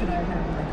should I have like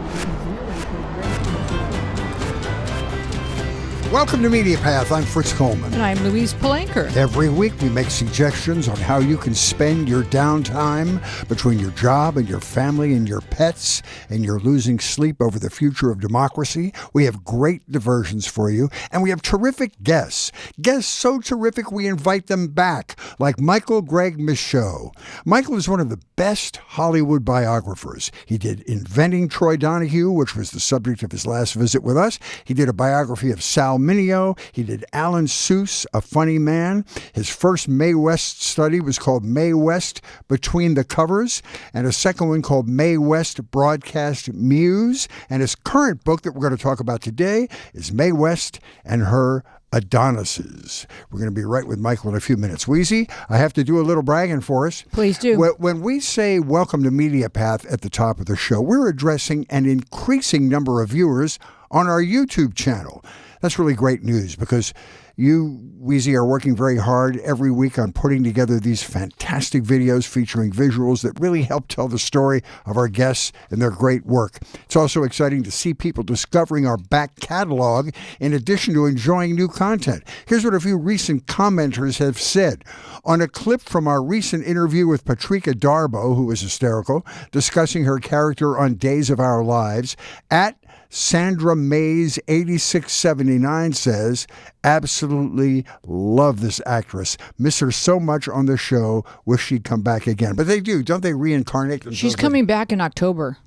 Welcome to Media Path. I'm Fritz Coleman. And I'm Louise Palanker. Every week we make suggestions on how you can spend your downtime between your job and your family and your pets, and you're losing sleep over the future of democracy. We have great diversions for you, and we have terrific guests. Guests so terrific we invite them back, like Gregg Michaud. Michael is one of the best Hollywood biographers. He did Inventing Troy Donahue, which was the subject of his last visit with us. He did a biography of Sal Mineo. He did Alan Seuss, A Funny Man. His first Mae West study was called Mae West Between the Covers, and a second one called Mae West Broadcast Muse. And his current book that we're going to talk about today is Mae West and Her Adonises. We're going to be right with Michael in a few minutes. Weezy, I have to do a little bragging for us. Please do. When we say welcome to Media Path at the top of the show, we're addressing an increasing number of viewers on our YouTube channel. That's really great news because you, Weezy, are working very hard every week on putting together these fantastic videos featuring visuals that really help tell the story of our guests and their great work. It's also exciting to see people discovering our back catalog in addition to enjoying new content. Here's what a few recent commenters have said. On a clip from our recent interview with Patrika Darbo, who was hysterical, discussing her character on Days of Our Lives, at Sandra Mays 8679 says, absolutely love this actress. Miss her so much on the show. Wish she'd come back again. But they do, don't they reincarnate themselves? She's coming back in October.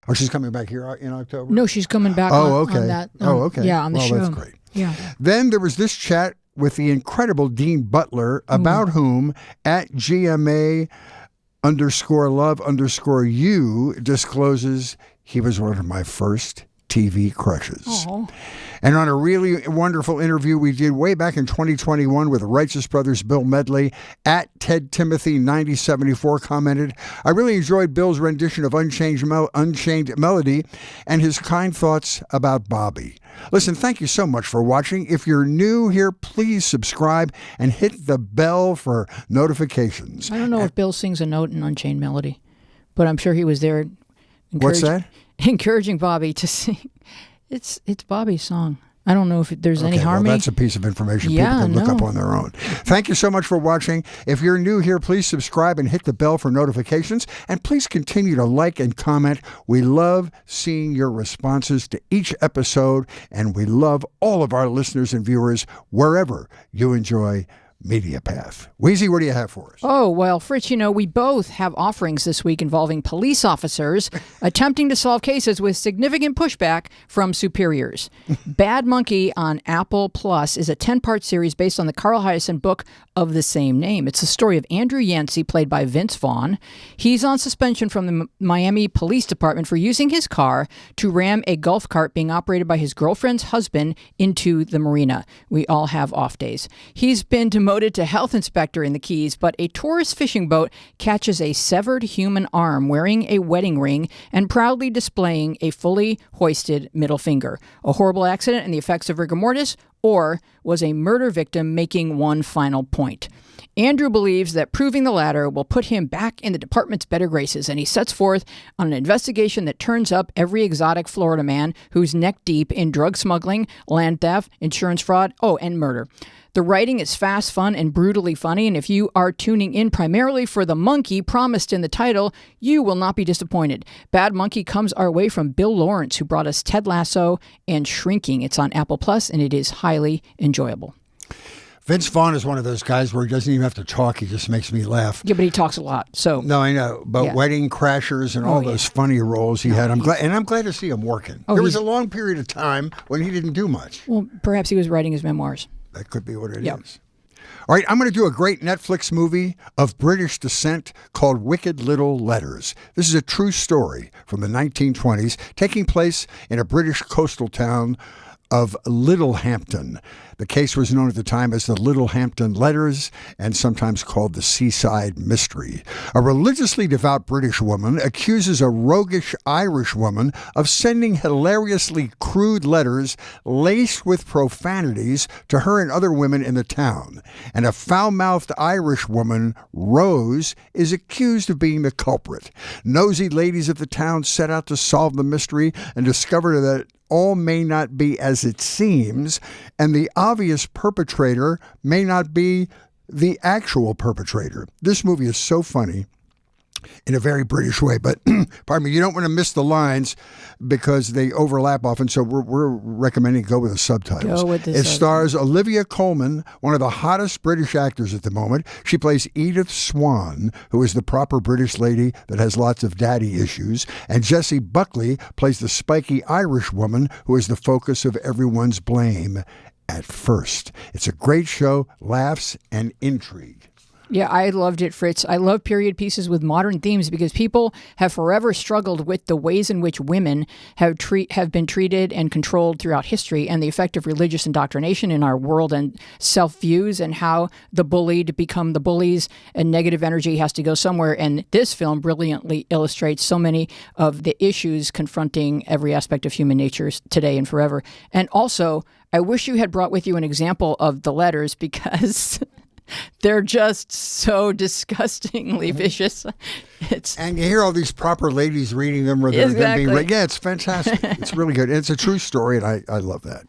Oh, she's coming back here in October? No, she's coming back on that. Okay. Yeah, on the show. That's great. Yeah. Then there was this chat with the incredible Dean Butler, about whom at GMA_love_you discloses he was one of my first TV crushes. Aww. And on a really wonderful interview we did way back in 2021 with the Righteous Brothers, Bill Medley, at Ted Timothy 9074 commented, I really enjoyed Bill's rendition of Unchained Melody and his kind thoughts about Bobby. Listen, thank you so much for watching. If you're new here, please subscribe and hit the bell for notifications. I don't know if Bill sings a note in Unchained Melody, but I'm sure he was there. What's that? Encouraging Bobby to sing. It's Bobby's song. I don't know if there's any harmony. Well, that's a piece of information people can look up on their own. Thank you so much for watching. If you're new here, please subscribe and hit the bell for notifications. And please continue to like and comment. We love seeing your responses to each episode. And we love all of our listeners and viewers wherever you enjoy Media Path. Weezy, what do you have for us? Oh, well, Fritz, we both have offerings this week involving police officers attempting to solve cases with significant pushback from superiors. Bad Monkey on Apple Plus is a 10-part series based on the Carl Hiaasen book of the same name. It's the story of Andrew Yancey, played by Vince Vaughn. He's on suspension from the Miami Police Department for using his car to ram a golf cart being operated by his girlfriend's husband into the marina. We all have off days. He's been demoted to health inspector in the Keys, but a tourist fishing boat catches a severed human arm wearing a wedding ring and proudly displaying a fully hoisted middle finger. A horrible accident and the effects of rigor mortis, or was a murder victim making one final point? Andrew believes that proving the latter will put him back in the department's better graces, and he sets forth on an investigation that turns up every exotic Florida man who's neck deep in drug smuggling, land theft, insurance fraud, and murder. The writing is fast, fun, and brutally funny, and if you are tuning in primarily for the monkey promised in the title, you will not be disappointed. Bad Monkey comes our way from Bill Lawrence, who brought us Ted Lasso and Shrinking. It's on Apple Plus, and it is highly enjoyable. Vince Vaughn is one of those guys where he doesn't even have to talk. He just makes me laugh. Yeah, but he talks a lot. So no, I know. But Wedding Crashers and all those funny roles he had. I'm glad to see him working. There was a long period of time when he didn't do much. Well, perhaps he was writing his memoirs. That could be what it is. All right, I'm going to do a great Netflix movie of British descent called Wicked Little Letters. This is a true story from the 1920s, taking place in a British coastal town of Littlehampton. The case was known at the time as the Little Hampton Letters and sometimes called the Seaside Mystery. A religiously devout British woman accuses a roguish Irish woman of sending hilariously crude letters laced with profanities to her and other women in the town. And a foul-mouthed Irish woman, Rose, is accused of being the culprit. Nosy ladies of the town set out to solve the mystery and discovered that all may not be as it seems, and the obvious perpetrator may not be the actual perpetrator. This movie is so funny in a very British way, but pardon me, you don't want to miss the lines because they overlap often, so we're recommending go with the subtitles. It stars Olivia Colman, one of the hottest British actors at the moment. She plays Edith Swan, who is the proper British lady that has lots of daddy issues, and Jessie Buckley plays the spiky Irish woman who is the focus of everyone's blame at first. It's a great show, laughs, and intrigue. Yeah, I loved it, Fritz. I love period pieces with modern themes because people have forever struggled with the ways in which women have been treated and controlled throughout history, and the effect of religious indoctrination in our world and self-views, and how the bullied become the bullies and negative energy has to go somewhere. And this film brilliantly illustrates so many of the issues confronting every aspect of human nature today and forever. And also, I wish you had brought with you an example of the letters because they're just so disgustingly vicious. And you hear all these proper ladies reading them rather than being read. Yeah, it's fantastic. It's really good. It's a true story, and I love that.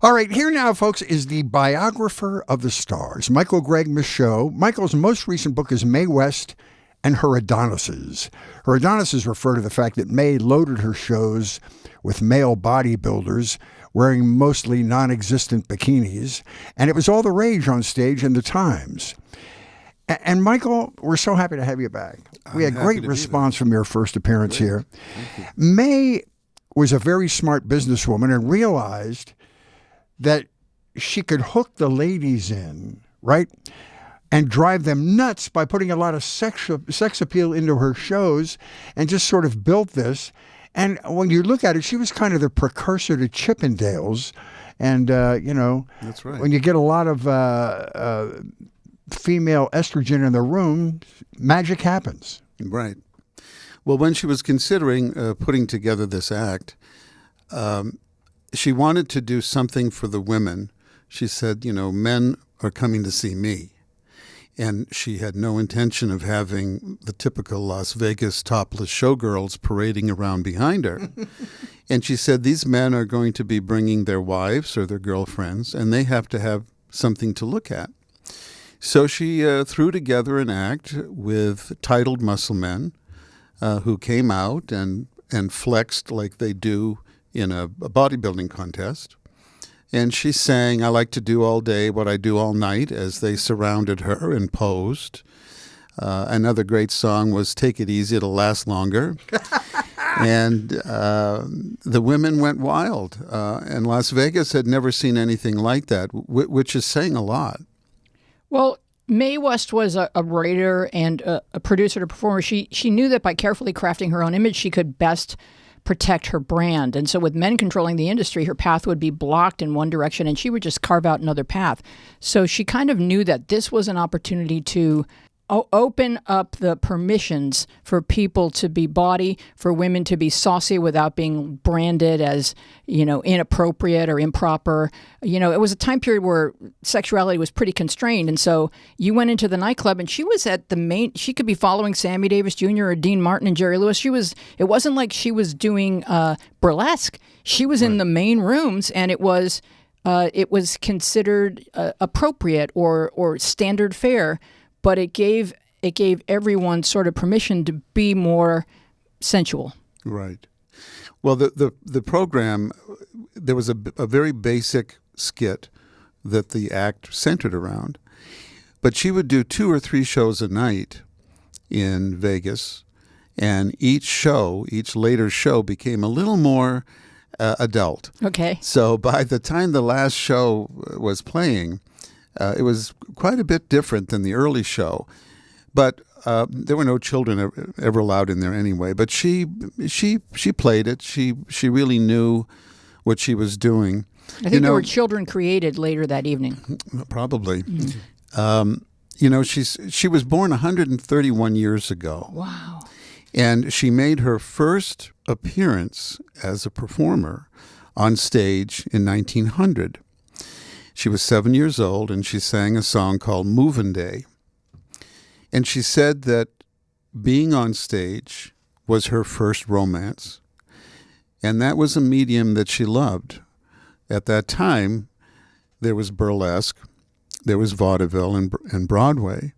All right, here now, folks, is the biographer of the stars, Michael Gregg Michaud. Michael's most recent book is Mae West and Her Adonises. Her Adonises refer to the fact that Mae loaded her shows with male bodybuilders wearing mostly non-existent bikinis, and it was all the rage on stage in the Times. And Michael, we're so happy to have you back. We had great response from your first appearance here. Mae was a very smart businesswoman and realized that she could hook the ladies in, right, and drive them nuts by putting a lot of sex appeal into her shows, and just sort of built this. And when you look at it, she was kind of the precursor to Chippendales. And, that's right. When you get a lot of female estrogen in the room, magic happens. Right. Well, when she was considering putting together this act, she wanted to do something for the women. She said, men are coming to see me. And she had no intention of having the typical Las Vegas topless showgirls parading around behind her. And she said, these men are going to be bringing their wives or their girlfriends, and they have to have something to look at. So she threw together an act with titled muscle men who came out and flexed like they do in a bodybuilding contest. And she sang, I like to do all day what I do all night, as they surrounded her and posed. Another great song was Take It Easy, It'll Last Longer. And the women went wild. And Las Vegas had never seen anything like that, which is saying a lot. Well, Mae West was a writer and a producer and a performer. She knew that by carefully crafting her own image, she could best protect her brand. And so with men controlling the industry, her path would be blocked in one direction and she would just carve out another path. So she kind of knew that this was an opportunity to open up the permissions for people to be bawdy, for women to be saucy without being branded as, inappropriate or improper. It was a time period where sexuality was pretty constrained. And so you went into the nightclub and she was at she could be following Sammy Davis Jr. or Dean Martin and Jerry Lewis. It wasn't like she was doing burlesque. She was in the main rooms, and it was considered appropriate or standard fare. But it gave everyone sort of permission to be more sensual. Right. Well, the program, there was a very basic skit that the act centered around. But she would do 2 or 3 shows a night in Vegas, and each later show became a little more adult. Okay. So by the time the last show was playing, it was quite a bit different than the early show, but there were no children ever allowed in there anyway. But she played it. She really knew what she was doing. I think there were children created later that evening. Probably. She was born 131 years ago. Wow. And she made her first appearance as a performer on stage in 1900. She was 7 years old, and she sang a song called Movin' Day. And she said that being on stage was her first romance. And that was a medium that she loved. At that time, there was burlesque, there was vaudeville and Broadway.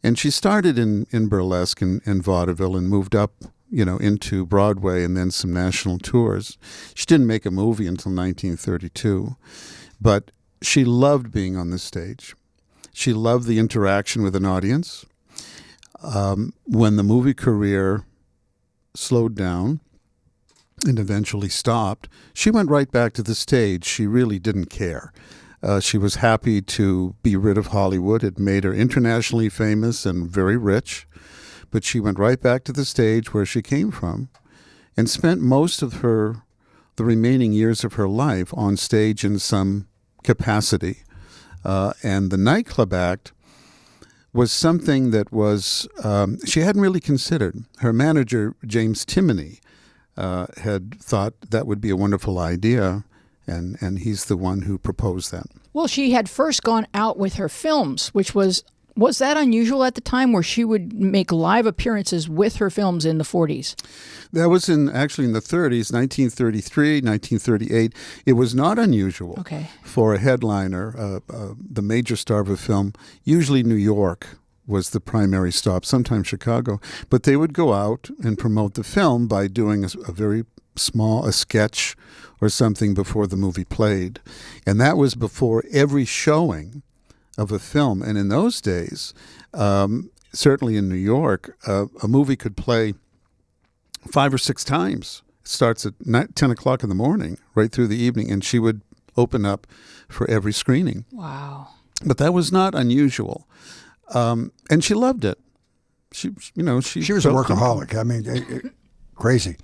And she started in burlesque and vaudeville and moved up, into Broadway and then some national tours. She didn't make a movie until 1932, but she loved being on the stage. She loved the interaction with an audience. When the movie career slowed down and eventually stopped, she went right back to the stage. She really didn't care. She was happy to be rid of Hollywood. It made her internationally famous and very rich. But she went right back to the stage where she came from and spent most of the remaining years of her life on stage in some capacity. And the nightclub act was something that she hadn't really considered. Her manager, James Timoney, had thought that would be a wonderful idea. And he's the one who proposed that. Well, she had first gone out with her films, which was that unusual at the time, where she would make live appearances with her films in the 40s? That was actually in the 30s, 1933, 1938. It was not unusual for a headliner, the major star of a film. Usually New York was the primary stop, sometimes Chicago. But they would go out and promote the film by doing a very small sketch or something before the movie played. And that was before every showing of a film. And in those days, certainly in New York, a movie could play 5 or 6 times. It starts at 10 o'clock in the morning, right through the evening, and she would open up for every screening. Wow. But that was not unusual. And she loved it. She was a workaholic. I mean, crazy.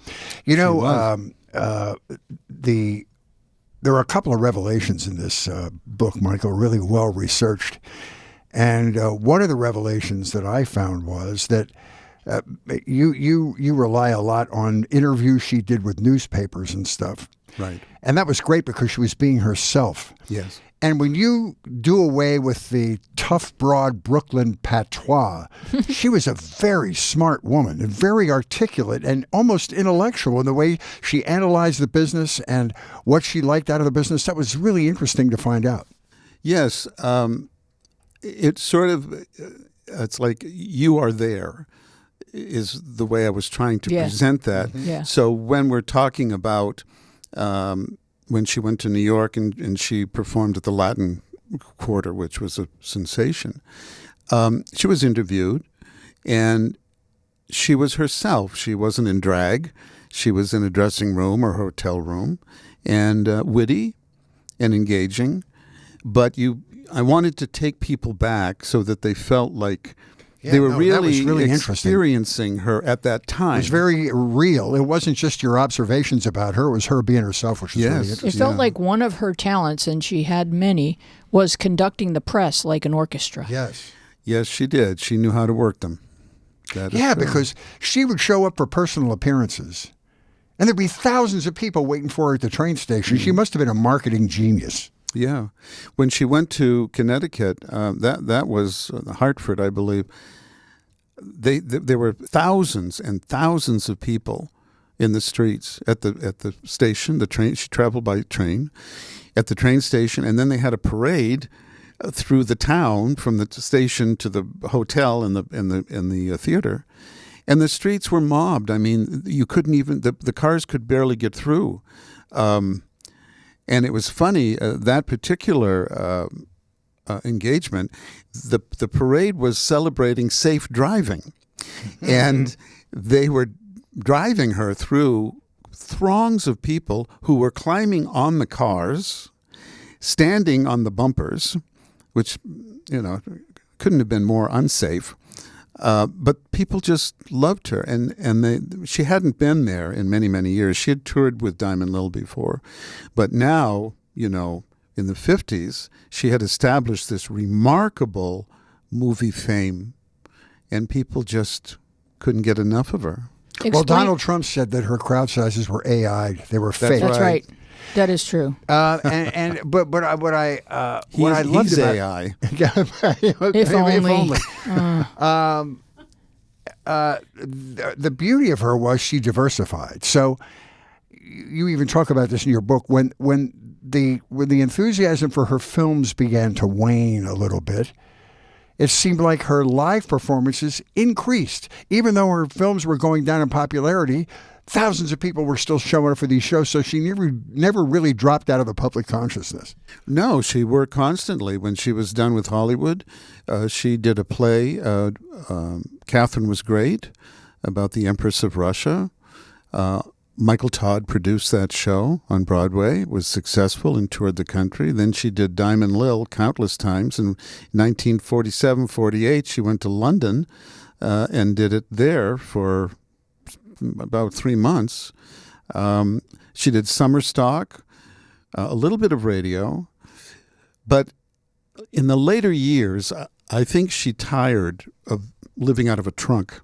There are a couple of revelations in this book, Michael, really well researched. And one of the revelations that I found was that you rely a lot on interviews she did with newspapers and stuff. Right. And that was great because she was being herself. Yes. And when you do away with the tough, broad Brooklyn patois, she was a very smart woman and very articulate and almost intellectual in the way she analyzed the business and what she liked out of the business. That was really interesting to find out. Yes. It's like you are there is the way I was trying to present that. Mm-hmm. Yeah. So when we're talking about when she went to New York and she performed at the Latin Quarter, which was a sensation. She was interviewed, and she was herself. She wasn't in drag. She was in a dressing room or hotel room, and witty and engaging. But I wanted to take people back so that they felt like they were really experiencing her at that time. It was very real. It wasn't just your observations about her. It was her being herself, which is really interesting. It felt like one of her talents, and she had many, was conducting the press like an orchestra. Yes. Yes, she did. She knew how to work them. That is true. Because she would show up for personal appearances, and there'd be thousands of people waiting for her at the train station. She must have been a marketing genius. Yeah. When she went to Connecticut, that was Hartford, I believe, there were thousands and thousands of people in the streets at the station, the train. She traveled by train at the train station, and then they had a parade through the town from the station to the hotel and the theater. And the streets were mobbed. I mean, you couldn't even, the cars could barely get through. And it was funny, that particular engagement, the parade was celebrating safe driving. And they were driving her through throngs of people who were climbing on the cars, standing on the bumpers, which, couldn't have been more unsafe. But people just loved her, and she hadn't been there in many, many years. She had toured with Diamond Lil before, but now in the 50s, she had established this remarkable movie fame, and people just couldn't get enough of her. Well, Donald Trump said that her crowd sizes were AI. They were fake. That's right. That is true. What I loved he's about AI. If only. The beauty of her was she diversified. So you even talk about this in your book when the enthusiasm for her films began to wane a little bit. It seemed like her live performances increased. Even though her films were going down in popularity, thousands of people were still showing up for these shows, so she never really dropped out of the public consciousness. No, she worked constantly. When she was done with Hollywood, she did a play, Catherine Was Great, about the Empress of Russia. Michael Todd produced that show on Broadway, was successful and toured the country. Then she did Diamond Lil countless times. In 1947-48, she went to London and did it there for about 3 months. She did summer stock, a little bit of radio. But in the later years, I think she tired of living out of a trunk.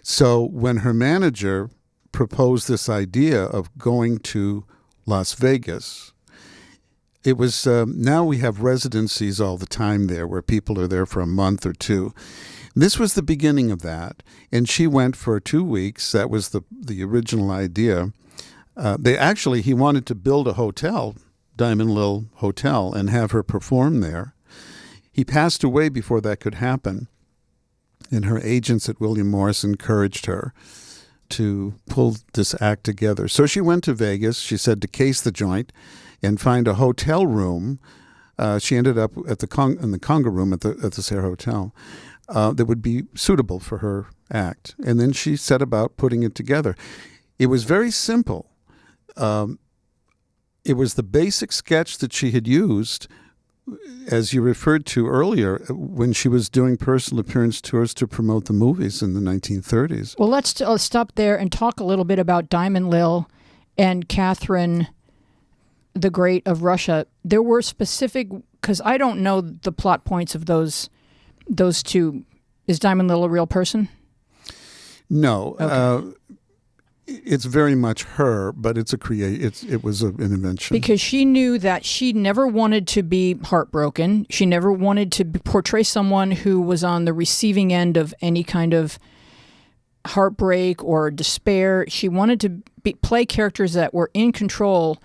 So when her manager proposed this idea of going to Las Vegas, it was, now we have residencies all the time there where people are there for a month or two. This was the beginning of that, and she went for 2 weeks. That was the original idea. He wanted to build a hotel, Diamond Lil Hotel, and have her perform there. He passed away before that could happen, and her agents at William Morris encouraged her to pull this act together. So she went to Vegas, she said, to case the joint and find a hotel room. She ended up at in the Conga room at the Sarah Hotel that would be suitable for her act. And then she set about putting it together. It was very simple. It was the basic sketch that she had used, as you referred to earlier, when she was doing personal appearance tours to promote the movies in the 1930s. Well, let's stop there and talk a little bit about Diamond Lil and Catherine the Great of Russia. There were specific, because I don't know the plot points of those two. Is Diamond Lil a real person? No. Okay. It's very much her, but it was an invention. Because she knew that she never wanted to be heartbroken. She never wanted to portray someone who was on the receiving end of any kind of heartbreak or despair. She wanted to play characters that were in control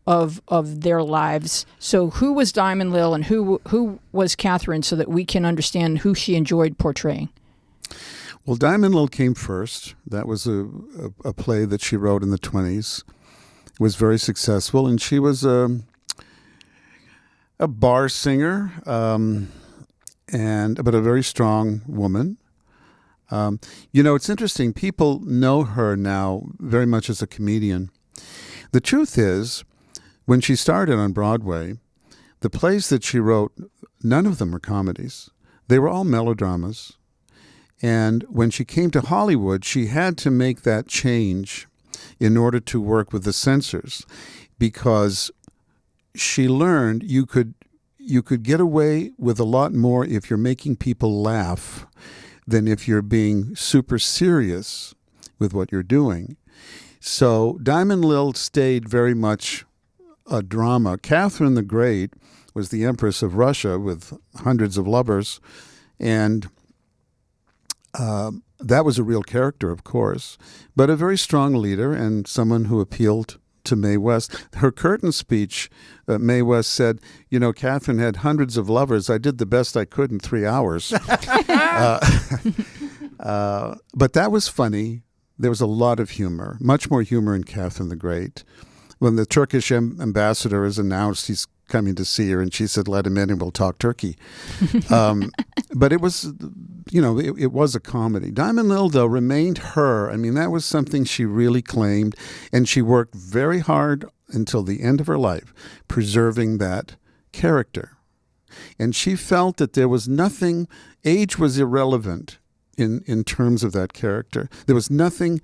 of their lives. So who was Diamond Lil and who was Catherine, so that we can understand who she enjoyed portraying? Well, Diamond Lil came first. That was a play that she wrote in the 1920s. It was very successful, and she was a bar singer, but a very strong woman. It's interesting. People know her now very much as a comedian. The truth is, when she started on Broadway, the plays that she wrote, none of them were comedies. They were all melodramas. And when she came to Hollywood, she had to make that change in order to work with the censors, because she learned you could get away with a lot more if you're making people laugh than if you're being super serious with what you're doing. So Diamond Lil stayed very much a drama. Catherine the Great was the Empress of Russia with hundreds of lovers, and that was a real character, of course, but a very strong leader and someone who appealed to Mae West. Her curtain speech, Mae West said, Catherine had hundreds of lovers. I did the best I could in 3 hours. But that was funny. There was a lot of humor, much more humor in Catherine the Great. When the Turkish ambassador is announced, he's coming to see her, and she said, let him in and we'll talk turkey. But it was, it was a comedy. Diamond Lil, though, remained her. I mean, that was something she really claimed, and she worked very hard until the end of her life, preserving that character. And she felt that there was nothing, age was irrelevant in terms of that character. There was nothing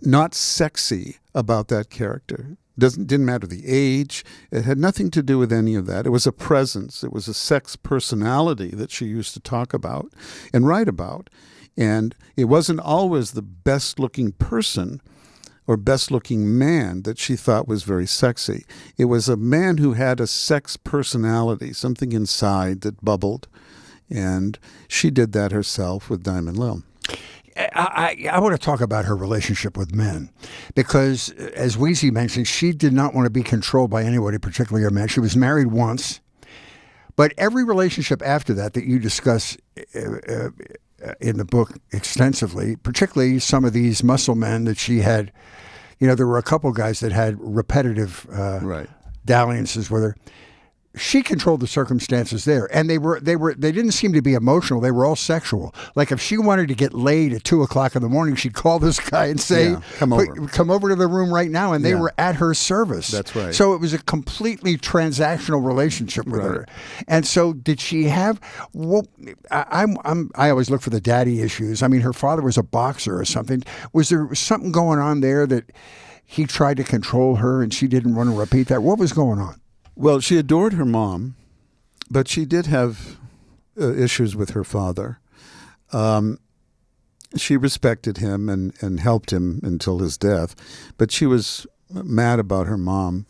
not sexy about that character. Didn't matter the age. It had nothing to do with any of that. It was a presence. It was a sex personality that she used to talk about and write about. And it wasn't always the best-looking person or best-looking man that she thought was very sexy. It was a man who had a sex personality, something inside that bubbled. And she did that herself with Diamond Lil. I want to talk about her relationship with men because, as Weezy mentioned, she did not want to be controlled by anybody, particularly a man. She was married once, but every relationship after that you discuss in the book extensively, particularly some of these muscle men that she had, there were a couple guys that had repetitive dalliances with her. She controlled the circumstances there, and they didn't seem to be emotional. They were all sexual. Like if she wanted to get laid at 2:00 in the morning, she'd call this guy and say, come over to the room right now. And they were at her service. That's right. So it was a completely transactional relationship with her. And so did she have, I always look for the daddy issues. I mean, her father was a boxer or something. Was there something going on there that he tried to control her and she didn't want to repeat that? What was going on? Well, she adored her mom, but she did have issues with her father. She respected him and helped him until his death, but she was mad about her mom.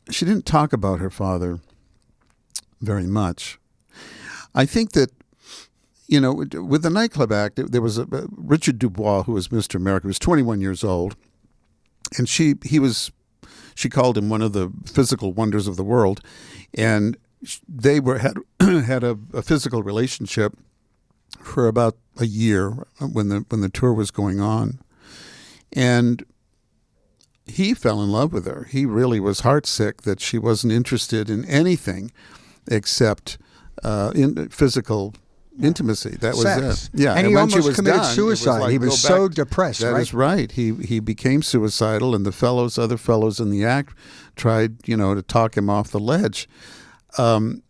She didn't talk about her father very much. I think that, with the Nightclub Act, there was Richard Dubois, who was Mr. America, was 21 years old, and she called him one of the physical wonders of the world, and they had a physical relationship for about a year when the tour was going on, and he fell in love with her. He really was heartsick that she wasn't interested in anything except in physical intimacy. That was sex. it. Yeah, and he when she almost was committed done, suicide. He was so depressed. That is right. He became suicidal, and the other fellows in the act tried, to talk him off the ledge. And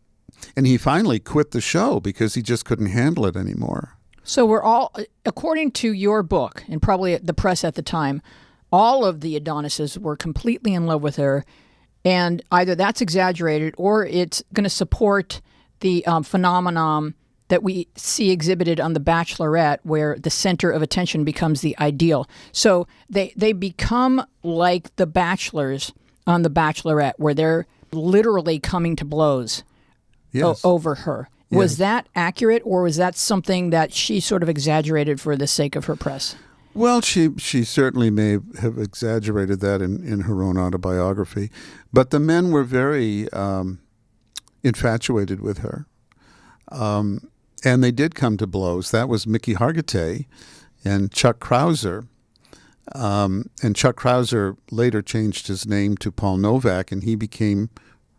he finally quit the show because he just couldn't handle it anymore. So we're all, according to your book, and probably the press at the time, all of the Adonises were completely in love with her, and either that's exaggerated or it's going to support the phenomenon that we see exhibited on The Bachelorette, where the center of attention becomes the ideal. So they become like the bachelors on The Bachelorette, where they're literally coming to blows over her. Yes. Was that accurate, or was that something that she sort of exaggerated for the sake of her press? Well, she certainly may have exaggerated that in her own autobiography. But the men were very infatuated with her. And they did come to blows. That was Mickey Hargitay and Chuck Krauser. And Chuck Krauser later changed his name to Paul Novak, and he became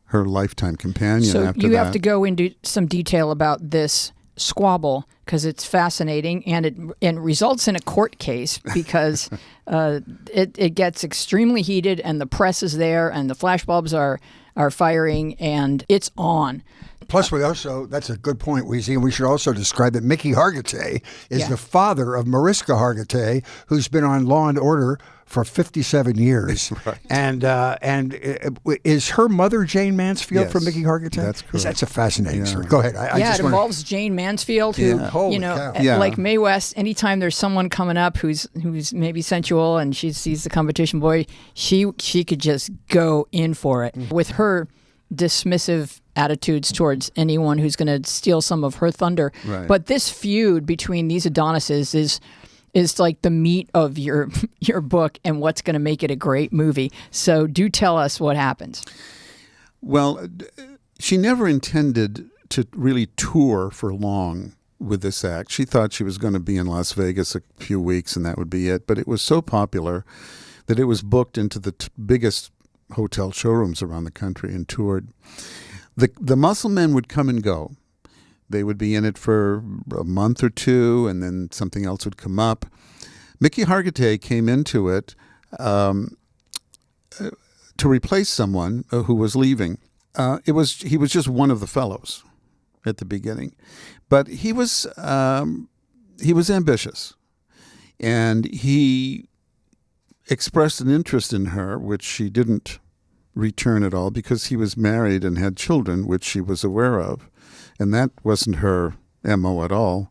her lifetime companion after that. So you have to go into some detail about this squabble because it's fascinating, and it results in a court case because it gets extremely heated, and the press is there, and the flashbulbs are firing, and it's on. Plus, that's a good point, Weezy, and we should also describe that Mickey Hargitay is the father of Mariska Hargitay, who's been on Law & Order for 57 years. Right. And is her mother Jane Mansfield from Mickey Hargitay? That's correct. That's a fascinating story. Go ahead. It involves Jane Mansfield, who, like Mae West, anytime there's someone coming up who's maybe sensual and she sees the competition boy, she could just go in for it. With her dismissive attitudes towards anyone who's going to steal some of her thunder. Right. But this feud between these Adonises is like the meat of your book and what's going to make it a great movie. So do tell us what happens. Well, she never intended to really tour for long with this act. She thought she was going to be in Las Vegas a few weeks and that would be it. But it was so popular that it was booked into the biggest hotel showrooms around the country and toured. The muscle men would come and go. They would be in it for a month or two, and then something else would come up. Mickey Hargitay came into it to replace someone who was leaving. He was just one of the fellows at the beginning, but he was ambitious, and he expressed an interest in her, which she didn't return at all because he was married and had children, which she was aware of. And that wasn't her MO at all.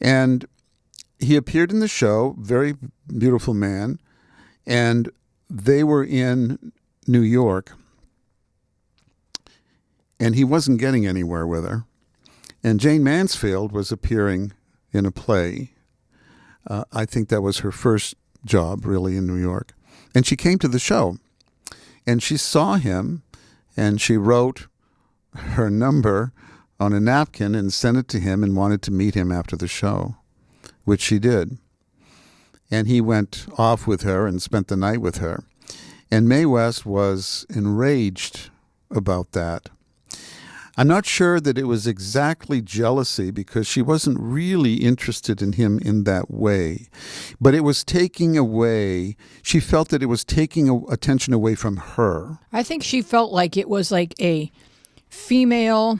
And he appeared in the show, very beautiful man, and they were in New York, and he wasn't getting anywhere with her. And Jane Mansfield was appearing in a play. I think that was her first job, really, in New York. And she came to the show, and she saw him, and she wrote her number on a napkin and sent it to him and wanted to meet him after the show, which she did. And he went off with her and spent the night with her. And Mae West was enraged about that. I'm not sure that it was exactly jealousy because she wasn't really interested in him in that way. But it was taking away, she felt that it was taking attention away from her. I think she felt like it was like a female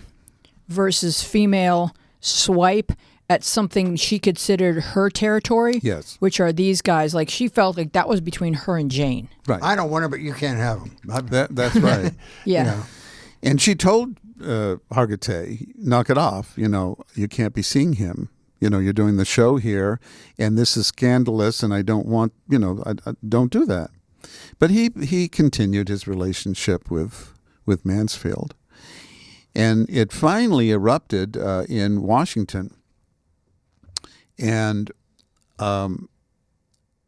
versus female swipe at something she considered her territory. Yes. Which are these guys. Like she felt like that was between her and Jane. Right. I don't want her, but you can't have them. That's right. Yeah. You know. And she told Hargitay, knock it off. You can't be seeing him. You're doing the show here, and this is scandalous, and I don't want, I don't do that. But he continued his relationship with Mansfield. And it finally erupted in Washington. And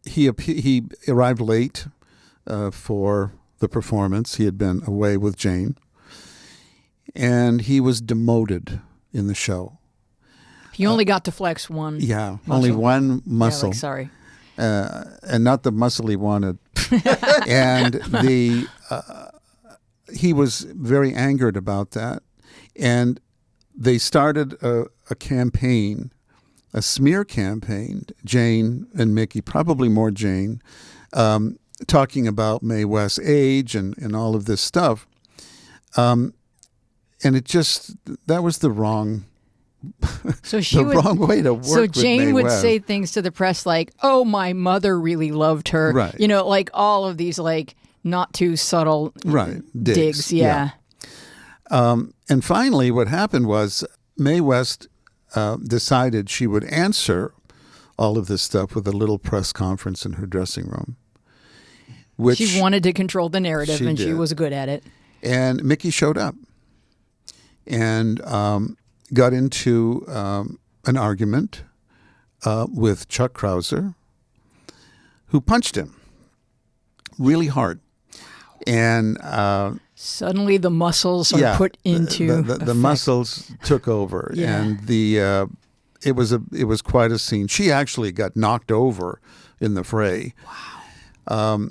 he arrived late for the performance. He had been away with Jane. And he was demoted in the show. He only got to flex one. Yeah, muscle. only one muscle. Yeah, like, sorry. And not the muscle he wanted. And he was very angered about that. And they started a campaign, a smear campaign, Jane and Mickey, probably more Jane, talking about Mae West's age and all of this stuff. And that was the wrong wrong way to work So with Jane Mae would West. say things to the press like, oh, my mother really loved her. Right. Like all of these like not too subtle digs. Yeah. And finally, what happened was Mae West decided she would answer all of this stuff with a little press conference in her dressing room. Which she wanted to control the narrative, she and she did. was good at it. And Mickey showed up and got into an argument with Chuck Krauser, who punched him really hard. And suddenly the muscles are put into the muscles took over, Yeah. and it was quite a scene. She actually got knocked over in the fray. Wow.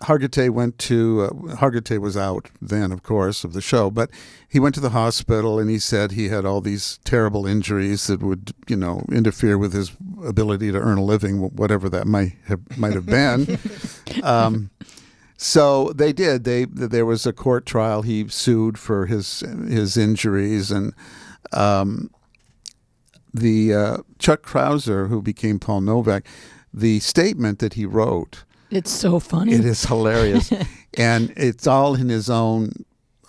Hargitay Hargitay was out then, of course, of the show, but he went to the hospital and he said he had all these terrible injuries that would, interfere with his ability to earn a living, whatever that might have been. So they did. There was a court trial. He sued for his injuries, and the Chuck Krauser, who became Paul Novak, the statement that he wrote. It's so funny. It is hilarious, and it's all in his own.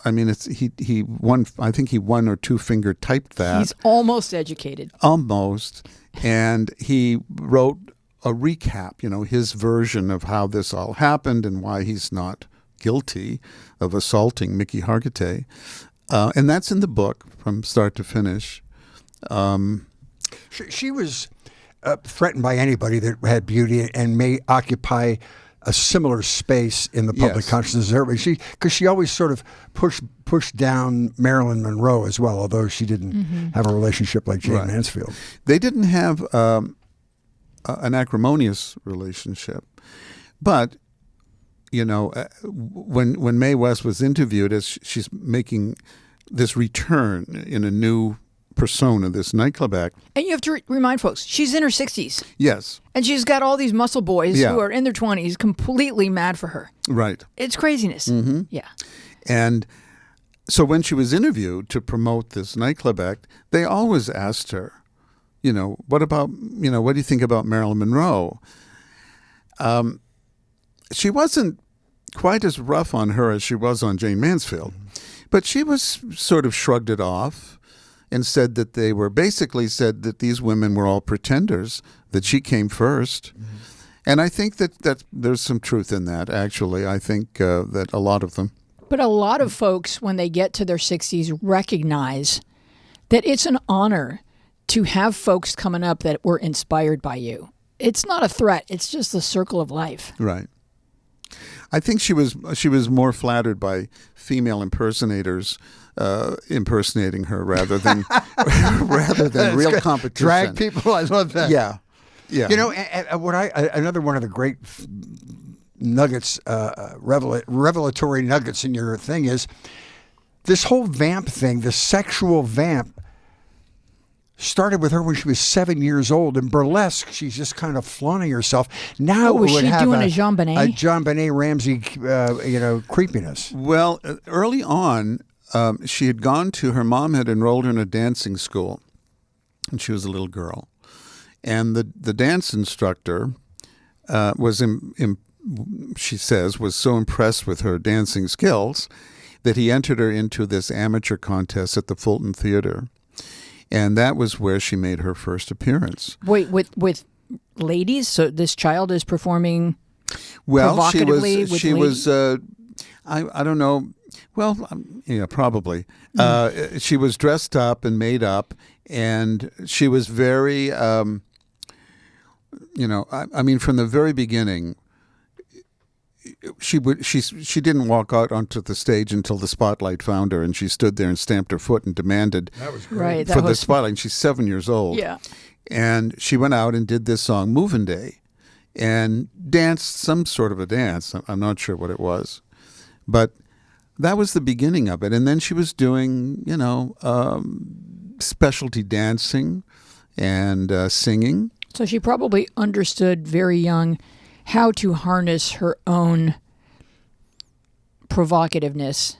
I mean, he won. I think he 1 or 2 finger typed that. He's almost educated. Almost, and he wrote a recap. His version of how this all happened and why he's not guilty of assaulting Mickey Hargitay, and that's in the book from start to finish. She was threatened by anybody that had beauty and may occupy a similar space in the public consciousness. Because she always sort of pushed down Marilyn Monroe as well, although she didn't have a relationship like Jane Mansfield. They didn't have an acrimonious relationship, but when Mae West was interviewed, as she's making this return in a new persona, this nightclub act. And you have to remind folks, she's in her 60s. Yes. And she's got all these muscle boys who are in their 20s completely mad for her. Right. It's craziness. Mm-hmm. Yeah. And so when she was interviewed to promote this nightclub act, they always asked her, what do you think about Marilyn Monroe? she wasn't quite as rough on her as she was on Jane Mansfield, but she was sort of shrugged it off and said that said that these women were all pretenders, that she came first. And I think that there's some truth in that, actually. I think that a lot of them. But a lot of folks, when they get to their 60s, recognize that it's an honor to have folks coming up that were inspired by you. It's not a threat. It's just the circle of life. Right. I think she was more flattered by female impersonators impersonating her rather than real competition. Drag people, I love that. Yeah. You know, another one of the great nuggets, revelatory nuggets in your thing is this whole vamp thing. The sexual vamp started with her when she was 7 years old. In burlesque, she's just kind of flaunting herself. Now was it would she have doing a Jean Benet? A Jean Benet Ramsey, creepiness. Well, early on, she had her mom had enrolled her in a dancing school, and she was a little girl. And the dance instructor she says, was so impressed with her dancing skills that he entered her into this amateur contest at the Fulton Theater. And that was where she made her first appearance. Wait, with ladies? So this child is performing provocatively with she ladies? was, I don't know. Well, yeah, probably. She was dressed up and made up, and she was very, I mean, from the very beginning, she didn't walk out onto the stage until the spotlight found her, and she stood there and stamped her foot and demanded for the spotlight. And she's 7 years old. Yeah. And she went out and did this song, Movin' Day, and danced some sort of a dance. I'm not sure what it was. But that was the beginning of it. And then she was doing, specialty dancing and singing. So she probably understood very young how to harness her own provocativeness,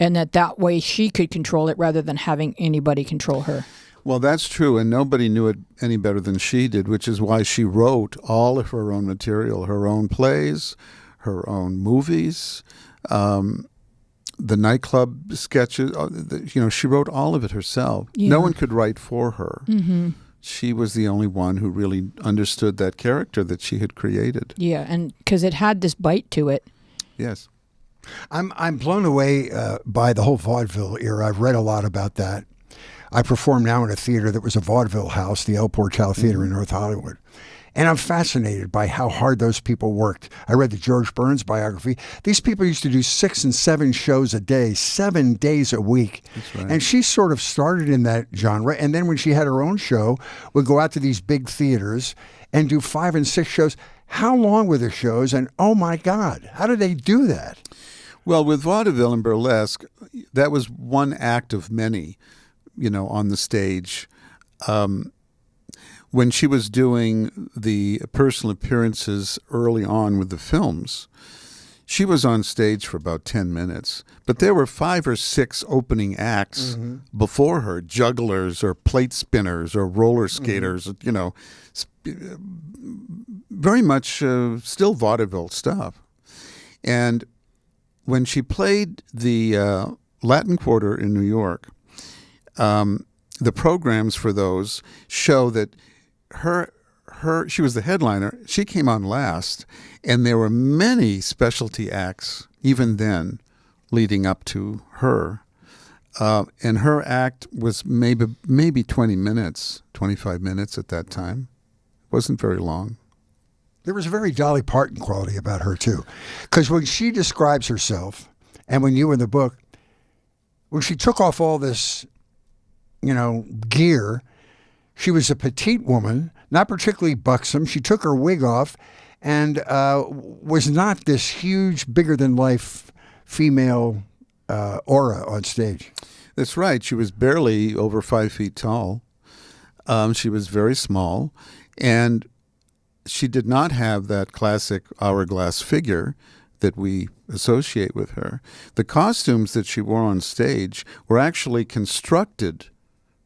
and that way she could control it rather than having anybody control her. Well, that's true, and nobody knew it any better than she did, which is why she wrote all of her own material, her own plays, her own movies, the nightclub sketches. She wrote all of it herself. Yeah. No one could write for her. Mm-hmm. She was the only one who really understood that character that she had created. Yeah, and because it had this bite to it. Yes. I'm blown away by the whole vaudeville era. I've read a lot about that. I perform now in a theater that was a vaudeville house, the El Portal Theater in North Hollywood. And I'm fascinated by how hard those people worked. I read the George Burns biography. These people used to do 6 and 7 shows a day, 7 days a week. That's right. And she sort of started in that genre. And then when she had her own show, would go out to these big theaters and do 5 and 6 shows. How long were the shows? And oh my God, how did they do that? Well, with vaudeville and burlesque, that was one act of many, on the stage. When she was doing the personal appearances early on with the films, she was on stage for about 10 minutes. But there were 5 or 6 opening acts before her, jugglers or plate spinners or roller skaters, very much still vaudeville stuff. And when she played the Latin Quarter in New York, the programs for those show that she was the headliner. She came on last, and there were many specialty acts even then leading up to her. And her act was maybe 20 minutes, 25 minutes at that time. It wasn't very long. There was a very Dolly Parton quality about her, too. Because when she describes herself, and when you were in the book, when she took off all this, gear, she was a petite woman, not particularly buxom. She took her wig off and was not this huge, bigger-than-life female aura on stage. That's right. She was barely over 5 feet tall. She was very small, and she did not have that classic hourglass figure that we associate with her. The costumes that she wore on stage were actually constructed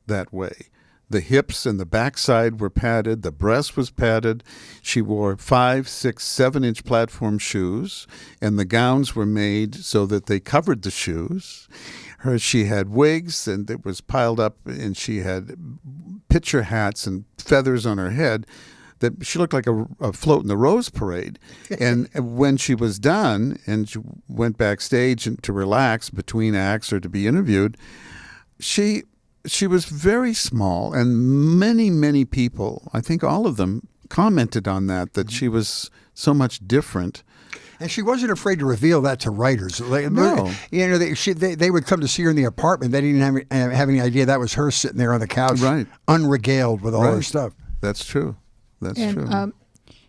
that way. The hips and the backside were padded. The breast was padded. She wore 5, 6, 7-inch platform shoes, and the gowns were made so that they covered the shoes. She had wigs, and it was piled up, and she had pitcher hats and feathers on her head. That she looked like a float in the Rose Parade. And when she was done and she went backstage to relax between acts or to be interviewed, she was very small, and many people, I think all of them, commented on that she was so much different. And she wasn't afraid to reveal that to writers. No. You know, they would come to see her in the apartment. They didn't have any idea that was her sitting there on the couch, right, unregaled with all her stuff. That's true. That's true.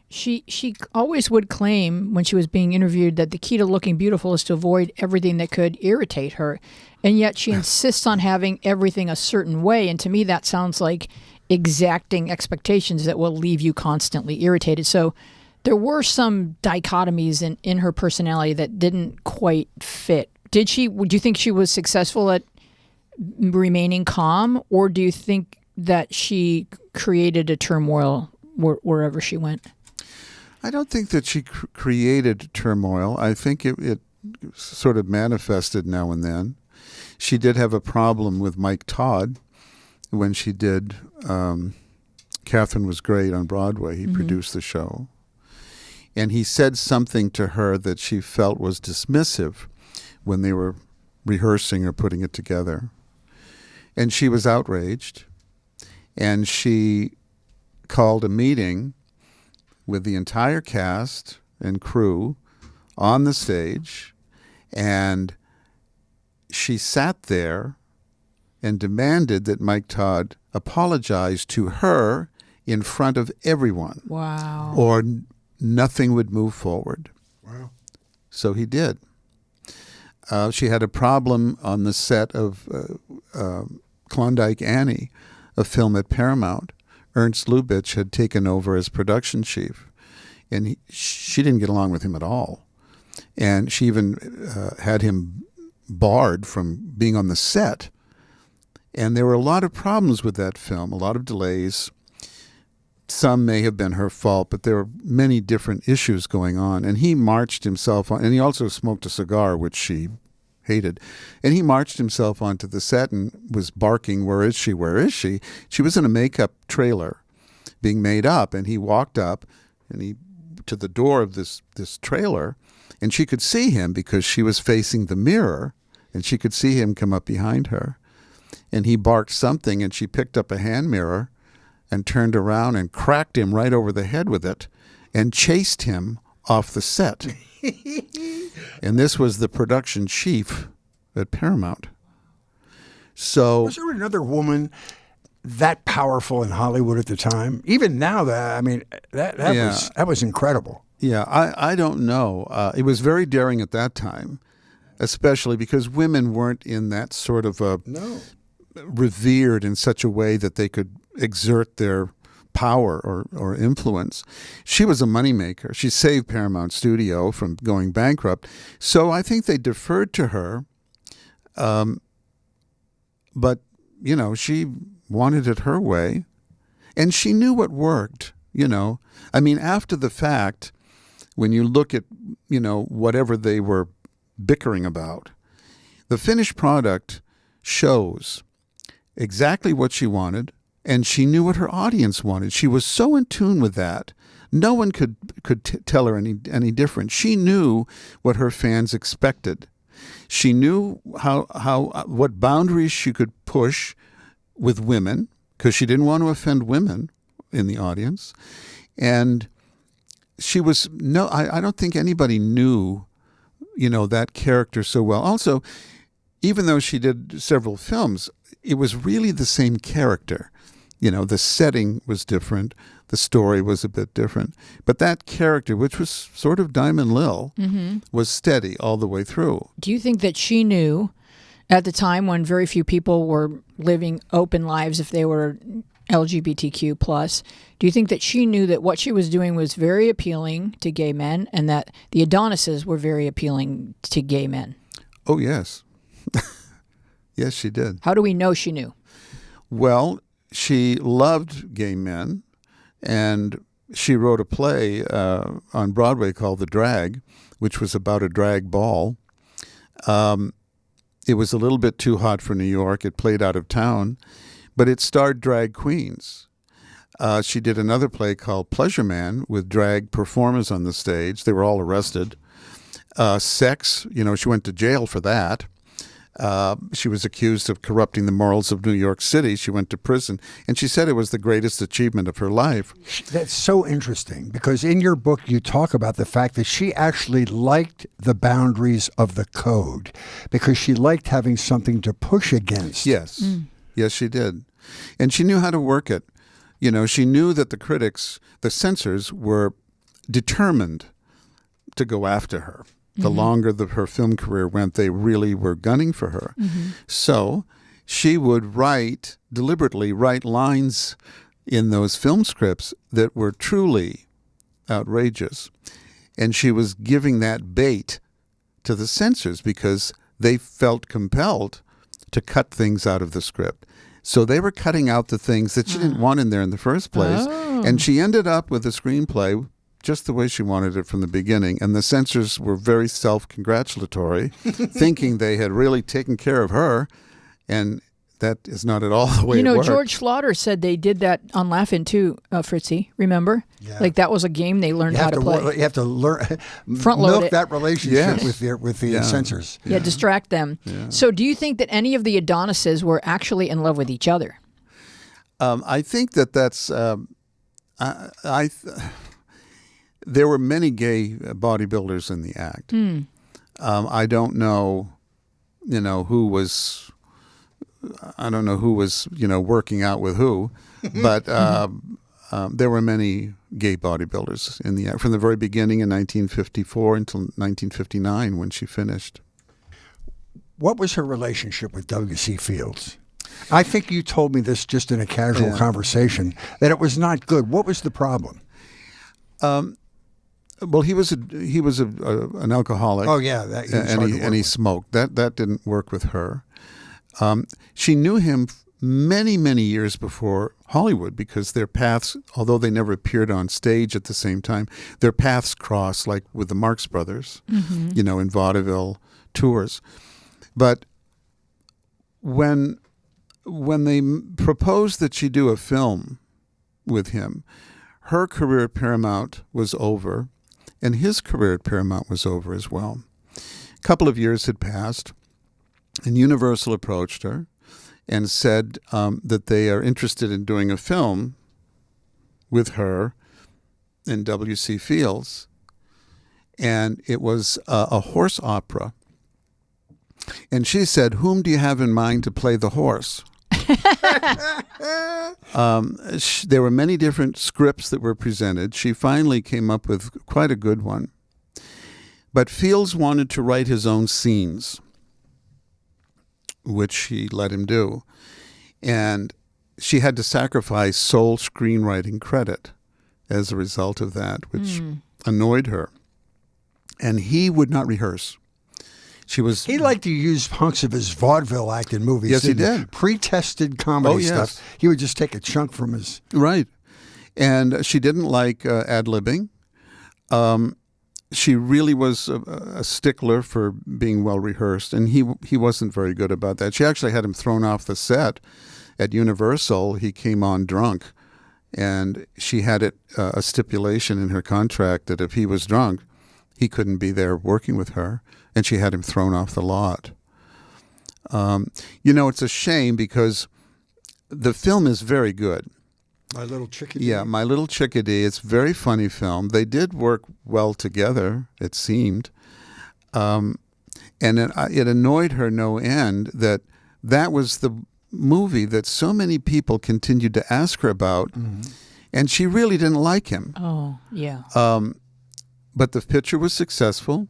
She always would claim when she was being interviewed that the key to looking beautiful is to avoid everything that could irritate her. And yet she insists on having everything a certain way. And to me, that sounds like exacting expectations that will leave you constantly irritated. So there were some dichotomies in her personality that didn't quite fit. Do you think she was successful at remaining calm, or do you think that she created a turmoil wherever she went? I don't think that she created turmoil. I think it sort of manifested now and then. She did have a problem with Mike Todd when she did Catherine Was Great on Broadway. He produced the show. And he said something to her that she felt was dismissive when they were rehearsing or putting it together. And she was outraged. And she called a meeting with the entire cast and crew on the stage, and she sat there and demanded that Mike Todd apologize to her in front of everyone. Wow. Or nothing would move forward. Wow. So he did. She had a problem on the set of Klondike Annie, a film at Paramount. Ernst Lubitsch had taken over as production chief, and she didn't get along with him at all. And she even had him barred from being on the set. And there were a lot of problems with that film, a lot of delays. Some may have been her fault, but there were many different issues going on. And he marched himself on, and he also smoked a cigar, which she hated. And he marched himself onto the set and was barking, "Where is she? Where is she?" She was in a makeup trailer being made up, and he walked up and to the door of this trailer, and she could see him because she was facing the mirror, and she could see him come up behind her. And he barked something, and she picked up a hand mirror and turned around and cracked him right over the head with it and chased him off the set. And this was the production chief at Paramount. So was there another woman that powerful in Hollywood at the time? Even now, that was incredible. Yeah, I don't know. It was very daring at that time, especially because women weren't in that sort of revered in such a way that they could exert their power or influence. She was a moneymaker. She saved Paramount Studio from going bankrupt. So I think they deferred to her. But, she wanted it her way. And she knew what worked, I mean, after the fact, when you look at, whatever they were bickering about, the finished product shows exactly what she wanted, and she knew what her audience wanted. She was so in tune with that. No one could tell her any different. She knew what her fans expected. She knew what boundaries she could push with women, because she didn't want to offend women in the audience. And she was I don't think anybody knew, that character so well. Also, even though she did several films, it was really the same character. The setting was different. The story was a bit different. But that character, which was sort of Diamond Lil, was steady all the way through. Do you think that she knew at the time when very few people were living open lives if they were LGBTQ plus, do you think that she knew that what she was doing was very appealing to gay men and that the Adonises were very appealing to gay men? Oh, yes. Yes, she did. How do we know she knew? Well, she loved gay men, and she wrote a play on Broadway called The Drag, which was about a drag ball. It was a little bit too hot for New York. It played out of town, but it starred drag queens. She did another play called Pleasure Man with drag performers on the stage. They were all arrested. Sex, she went to jail for that. She was accused of corrupting the morals of New York City. She went to prison, and she said it was the greatest achievement of her life. That's so interesting, because in your book you talk about the fact that she actually liked the boundaries of the code because she liked having something to push against. Yes. Yes, she did. And she knew how to work it. She knew that the critics, the censors, were determined to go after her. The longer her film career went, they really were gunning for her. So she would deliberately write lines in those film scripts that were truly outrageous. And she was giving that bait to the censors because they felt compelled to cut things out of the script. So they were cutting out the things that she didn't want in there in the first place. And she ended up with a screenplay just the way she wanted it from the beginning. And the censors were very self-congratulatory, thinking they had really taken care of her. And that is not at all the way it worked. George Slaughter said they did that on Laugh-In too, Fritzy, remember? Yeah. Like that was a game they learned how to play. You have to learn, milk that relationship with the censors. Yeah, distract them. Yeah. So do you think that any of the Adonises were actually in love with each other? I think that's... There were many gay bodybuilders in the act. I don't know, who was... I don't know who was, working out with who, but there were many gay bodybuilders in the act from the very beginning in 1954 until 1959 when she finished. What was her relationship with W.C. Fields? I think you told me this just in a casual conversation, that it was not good. What was the problem? Well, he was an alcoholic. Oh yeah, and he smoked. That didn't work with her. She knew him many, many years before Hollywood because their paths, although they never appeared on stage at the same time, their paths crossed, like with the Marx Brothers, in vaudeville tours. But when they proposed that she do a film with him, her career at Paramount was over, and his career at Paramount was over as well. A couple of years had passed, and Universal approached her and said that they are interested in doing a film with her and W.C. Fields. And it was a horse opera. And she said, "Whom do you have in mind to play the horse?" There were many different scripts that were presented. She finally came up with quite a good one. But Fields wanted to write his own scenes, which she let him do. And she had to sacrifice sole screenwriting credit as a result of that, which annoyed her. And he would not rehearse. He liked to use hunks of his vaudeville act in movies. Yes, he did. Pre-tested comedy stuff. He would just take a chunk from his... Right. And she didn't like ad-libbing. She really was a stickler for being well-rehearsed, and he wasn't very good about that. She actually had him thrown off the set at Universal. He came on drunk, and she had a stipulation in her contract that if he was drunk, he couldn't be there working with her, and she had him thrown off the lot. It's a shame because the film is very good. My Little Chickadee. Yeah, My Little Chickadee. It's a very funny film. They did work well together, it seemed. And it annoyed her no end that was the movie that so many people continued to ask her about, and she really didn't like him. Oh, yeah. But the picture was successful.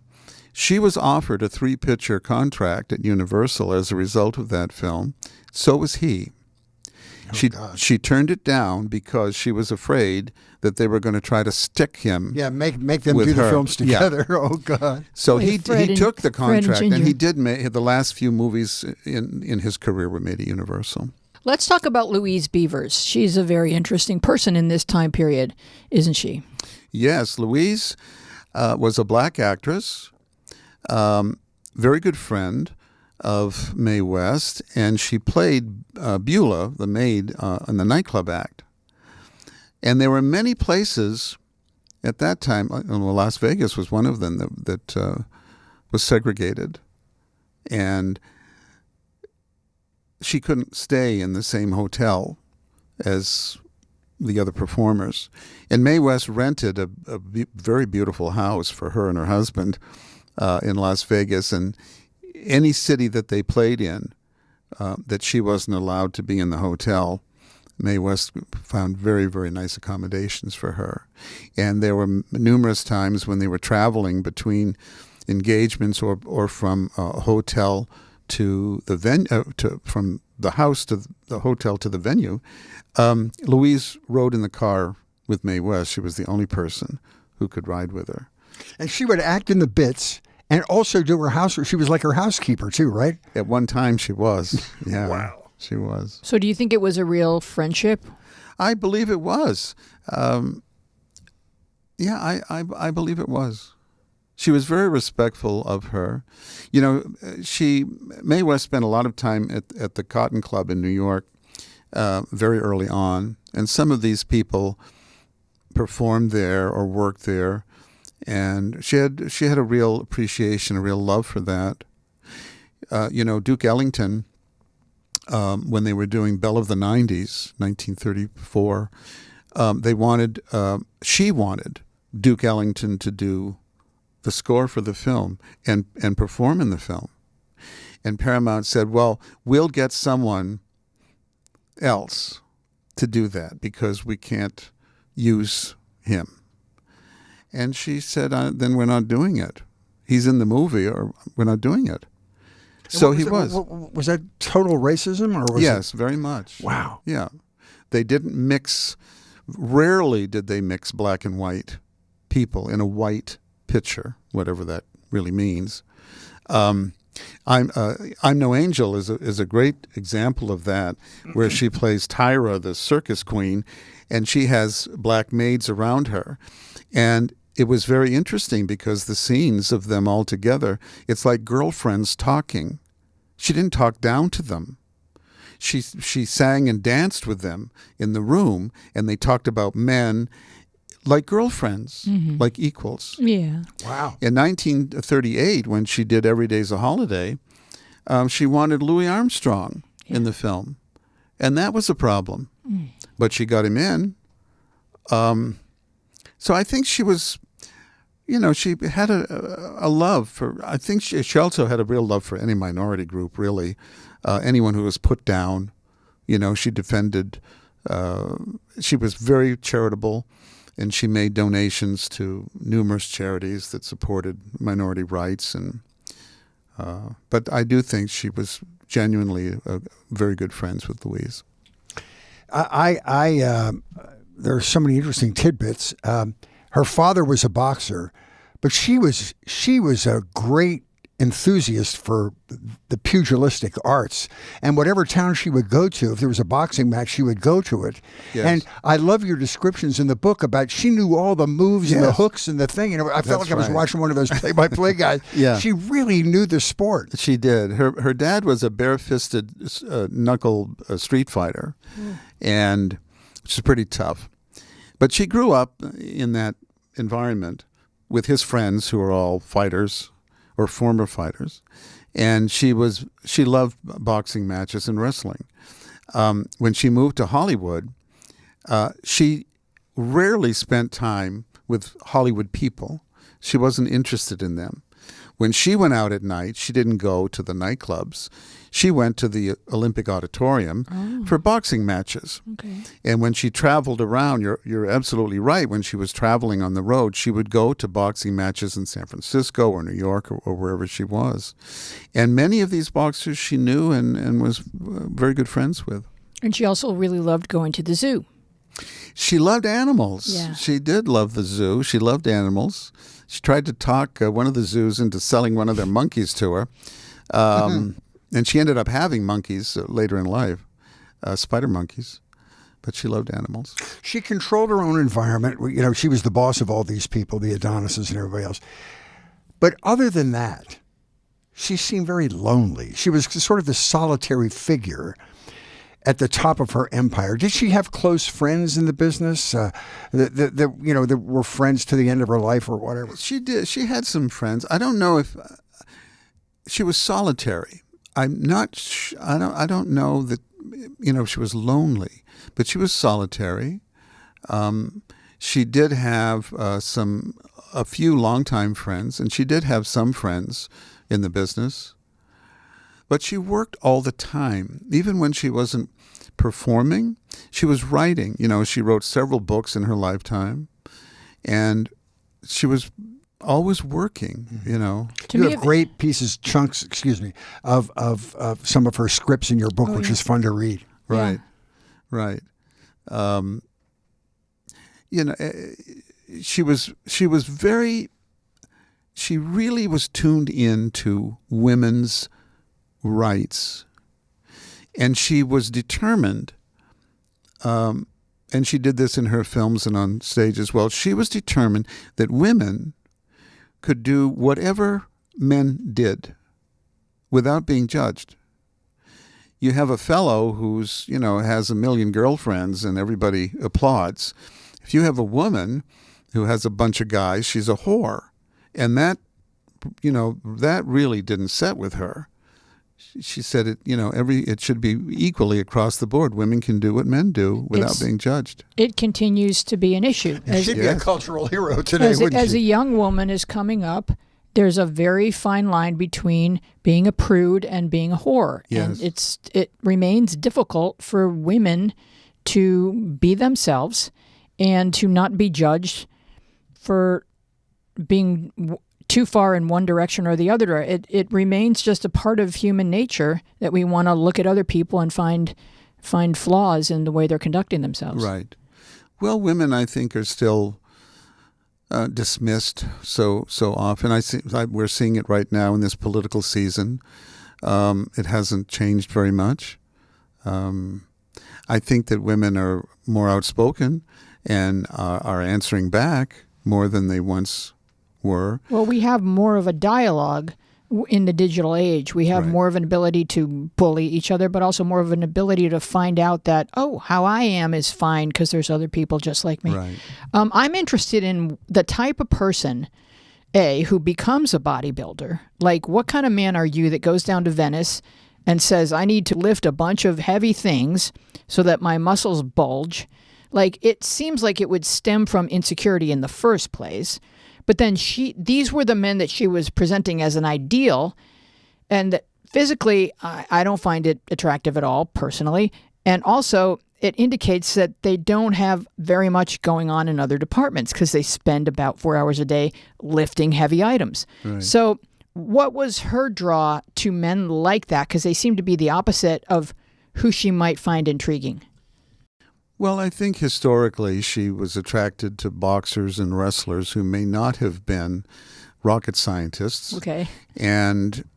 She was offered a 3-picture contract at Universal as a result of that film. So was he. She turned it down because she was afraid that they were going to try to stick him. Yeah, make them do the films together. Yeah. Oh God! So he took the contract, and he did make the last few movies in his career were made at Universal. Let's talk about Louise Beavers. She's a very interesting person in this time period, isn't she? Yes, Louise was a black actress, very good friend of Mae West, and she played Beulah, the maid, in the Nightclub act. And there were many places at that time, Las Vegas was one of them that was segregated. And she couldn't stay in the same hotel as the other performers. And Mae West rented a very beautiful house for her and her husband in Las Vegas. And any city that they played in, that she wasn't allowed to be in the hotel, Mae West found very, very nice accommodations for her. And there were numerous times when they were traveling between engagements or from a hotel to the venue, from the house to the hotel to the venue. Louise rode in the car with Mae West. She was the only person who could ride with her. And she would act in the bits and also do her house. She was like her housekeeper too, right? At one time she was. Yeah. Wow. She was. So do you think it was a real friendship? I believe it was. Yeah, I believe it was. She was very respectful of her. You know, Mae West spent a lot of time at the Cotton Club in New York very early on. And some of these people performed there or worked there. And she had a real appreciation, a real love for that. You know, Duke Ellington, when they were doing Belle of the 90s, 1934, she wanted Duke Ellington to do the score for the film and perform in the film. And Paramount said, well, we'll get someone else to do that because we can't use him. And she said, then we're not doing it. He's in the movie, or we're not doing it. So he was. Was that total racism? Or was Yes, very much. Wow. Yeah. They didn't rarely did they mix black and white people in a white picture, whatever that really means. I'm No Angel is a great example of that, where she plays Tyra, the circus queen, and she has black maids around her. And it was very interesting because the scenes of them all together, it's like girlfriends talking. She didn't talk down to them. She sang and danced with them in the room, and they talked about men like girlfriends, like equals. Yeah. Wow. In 1938, when she did Every Day's a Holiday, she wanted Louis Armstrong in the film, and that was a problem. But she got him in. So I think she was, you know, she had a love for, I think she also had a real love for any minority group, really. Anyone who was put down, you know, she defended, she was very charitable, and she made donations to numerous charities that supported minority rights. And but I do think she was genuinely very good friends with Louise. There are so many interesting tidbits. Her father was a boxer, but she was a great enthusiast for the pugilistic arts. And whatever town she would go to, if there was a boxing match, she would go to it. Yes. And I love your descriptions in the book about she knew all the moves and the hooks and the thing. You know, I felt like I was watching one of those play-by-play guys. Yeah. She really knew the sport. She did. Her dad was a bare-fisted knuckle street fighter, and which is pretty tough. But she grew up in that environment with his friends who are all fighters or former fighters, and she loved boxing matches and wrestling. When she moved to Hollywood, she rarely spent time with Hollywood people. She wasn't interested in them. When she went out at night, she didn't go to the nightclubs. She went to the Olympic Auditorium for boxing matches. Okay. And when she traveled around, you're absolutely right. When she was traveling on the road, she would go to boxing matches in San Francisco or New York or wherever she was. And many of these boxers she knew and was very good friends with. And she also really loved going to the zoo. She loved animals. Yeah. She did love the zoo. She loved animals. She tried to talk one of the zoos into selling one of their monkeys to her. And she ended up having monkeys later in life. spider monkeys, but she loved animals. She controlled her own environment. You know, she was the boss of all these people, the Adonises and everybody else. But other than that, she seemed very lonely. She was sort of the solitary figure at the top of her empire. Did she have close friends in the business that were friends to the end of her life or whatever? She did. She had some friends. I don't know if she was solitary. I'm not. I don't know that. She was lonely, but she was solitary. She did have a few longtime friends, and she did have some friends in the business. But she worked all the time, even when she wasn't performing. She was writing. She wrote several books in her lifetime, and she was always working. You have great chunks, of some of her scripts in your book, which is fun to read. Right, right. She really was tuned into women's rights, and she was determined, and she did this in her films and on stage as well. She was determined that women could do whatever men did without being judged. You have a fellow who's, has a million girlfriends and everybody applauds. If you have a woman who has a bunch of guys, she's a whore. And that really didn't set with her. She said it should be equally across the board. Women can do what men do without being judged. It continues to be an issue. She'd be a cultural hero today, wouldn't she? As a young woman is coming up, there's a very fine line between being a prude and being a whore. Yes. And it remains difficult for women to be themselves and to not be judged for being too far in one direction or the other. It remains just a part of human nature that we want to look at other people and find flaws in the way they're conducting themselves. Right. Well, women, I think, are still dismissed so often. We're seeing it right now in this political season. It hasn't changed very much. I think that women are more outspoken and are answering back more than they once were. Well, we have more of a dialogue in the digital age. We have more of an ability to bully each other, but also more of an ability to find out that, how I am is fine because there's other people just like me. Right. I'm interested in the type of person, who becomes a bodybuilder. Like, what kind of man are you that goes down to Venice and says, I need to lift a bunch of heavy things so that my muscles bulge? Like, it seems like it would stem from insecurity in the first place. But then these were the men that she was presenting as an ideal, and physically, I don't find it attractive at all, personally. And also, it indicates that they don't have very much going on in other departments because they spend about 4 hours a day lifting heavy items. Right. So what was her draw to men like that? Because they seem to be the opposite of who she might find intriguing. Well, I think historically she was attracted to boxers and wrestlers who may not have been rocket scientists. Okay. And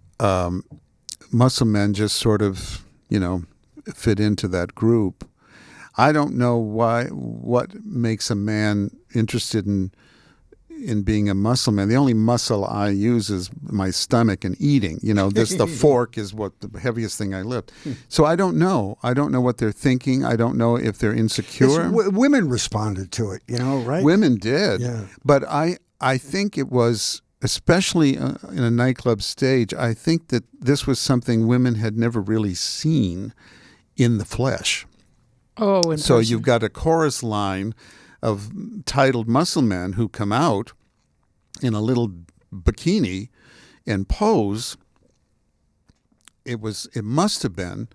muscle men just sort of, fit into that group. I don't know what makes a man interested in being a muscle man. The only muscle I use is my stomach and eating. The fork is what the heaviest thing I lift. So I don't know. I don't know what they're thinking. I don't know if they're insecure. Women responded to it, right? Women did. Yeah. But I think it was, especially in a nightclub stage, I think that this was something women had never really seen in the flesh. Oh, in so person. You've got a chorus line of titled muscle men who come out in a little bikini and pose. It must have been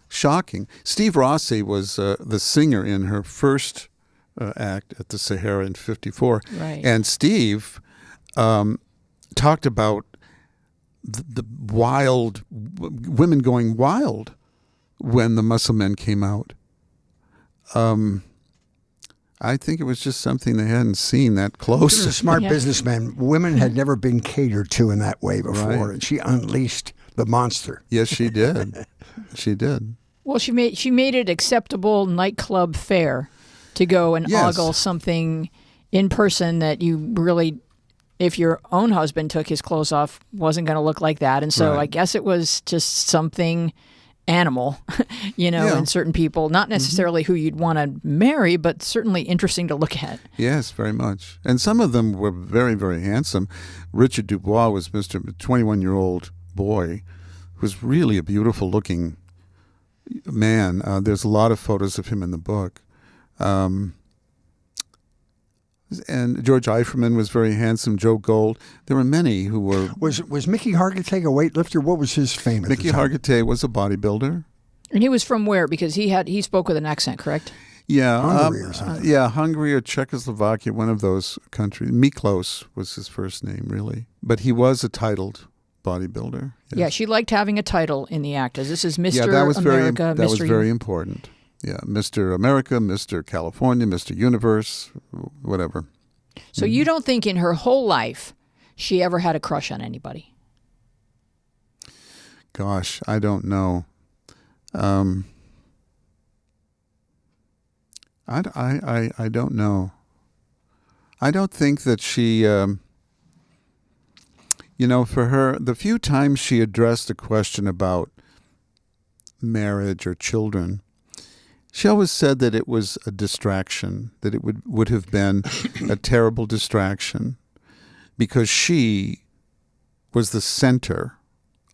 shocking. Steve Rossi was the singer in her first act at the Sahara in '54. Right. And Steve talked about the wild women going wild when the muscle men came out. I think it was just something they hadn't seen that close. She was a smart businessman. Women had never been catered to in that way before, Right. and she unleashed the monster. Yes, she did. She did. Well, she made it acceptable nightclub fare to go and ogle something in person that you really, if your own husband took his clothes off, wasn't going to look like that. And so I guess it was just something animal, in certain people, not necessarily who you'd want to marry, but certainly interesting to look at. Yes, very much. And some of them were very, very handsome. Richard Dubois was Mr. 21-year-old boy who was really a beautiful looking man. There's a lot of photos of him in the book. And George Eiferman was very handsome. Joe Gold. There were many who were. Was Mickey Hargitay a weightlifter? What was his fame at Mickey the time? Hargitay was a bodybuilder. And he was from where? Because he spoke with an accent, correct? Yeah, Hungary or something. Yeah, Hungary or Czechoslovakia, one of those countries. Miklos was his first name, really, but he was a titled bodybuilder. Yes. Yeah, she liked having a title in the act. As this is Mr. That was America, that Mr. was very important. Yeah, Mr. America, Mr. California, Mr. Universe, whatever. So you don't think in her whole life she ever had a crush on anybody? Gosh, I don't know. I don't know. I don't think that she, for her, the few times she addressed a question about marriage or children, she always said that it was a distraction, that it would have been a terrible distraction because she was the center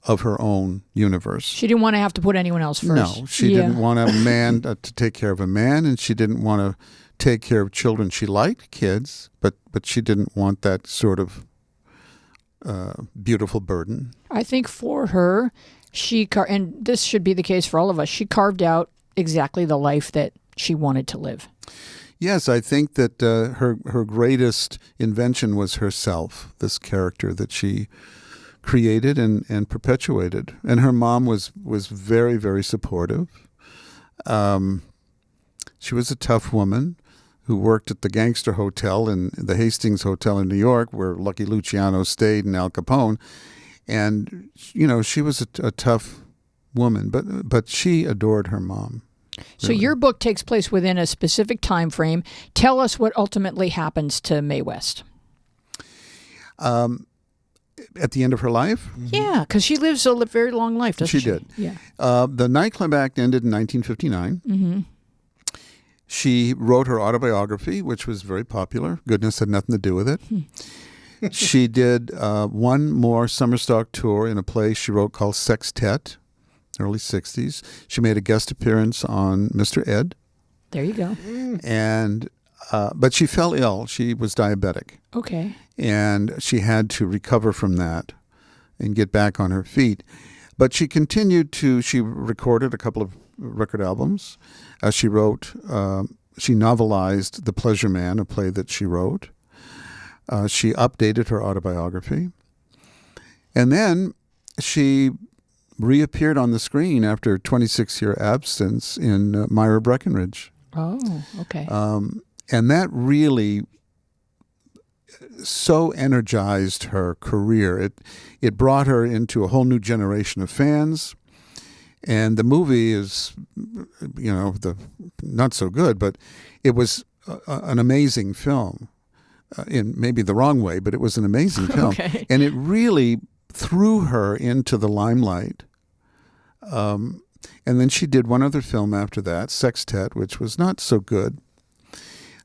of her own universe. She didn't want to have to put anyone else first. No, she didn't want a man to take care of a man, and she didn't want to take care of children. She liked kids, but she didn't want that sort of beautiful burden. I think for her, and this should be the case for all of us, she carved out exactly the life that she wanted to live. Yes, I think that her greatest invention was herself, this character that she created and perpetuated. And her mom was very, very supportive. She was a tough woman who worked at the Gangster Hotel in the Hastings Hotel in New York, where Lucky Luciano stayed and Al Capone. And, she was a tough woman, but she adored her mom. So your book takes place within a specific time frame. Tell us what ultimately happens to Mae West. At the end of her life? Yeah, because she lives a very long life, doesn't she? She did. Yeah. The Nightclub Act ended in 1959. Mm-hmm. She wrote her autobiography, which was very popular. Goodness had nothing to do with it. She did one more summer stock tour in a play she wrote called Sextet, early 60s. She made a guest appearance on Mr. Ed. There you go. And but she fell ill. She was diabetic. Okay. And she had to recover from that and get back on her feet. But she continued she recorded a couple of record albums. She novelized The Pleasure Man, a play that she wrote. She updated her autobiography. And then she reappeared on the screen after a 26-year absence in Myra Breckinridge. Oh, okay. And that really so energized her career. It brought her into a whole new generation of fans. And the movie is, not so good, but it was an amazing film. In maybe the wrong way, but it was an amazing film. Okay. And it really threw her into the limelight. And then she did one other film after that, Sextet, which was not so good.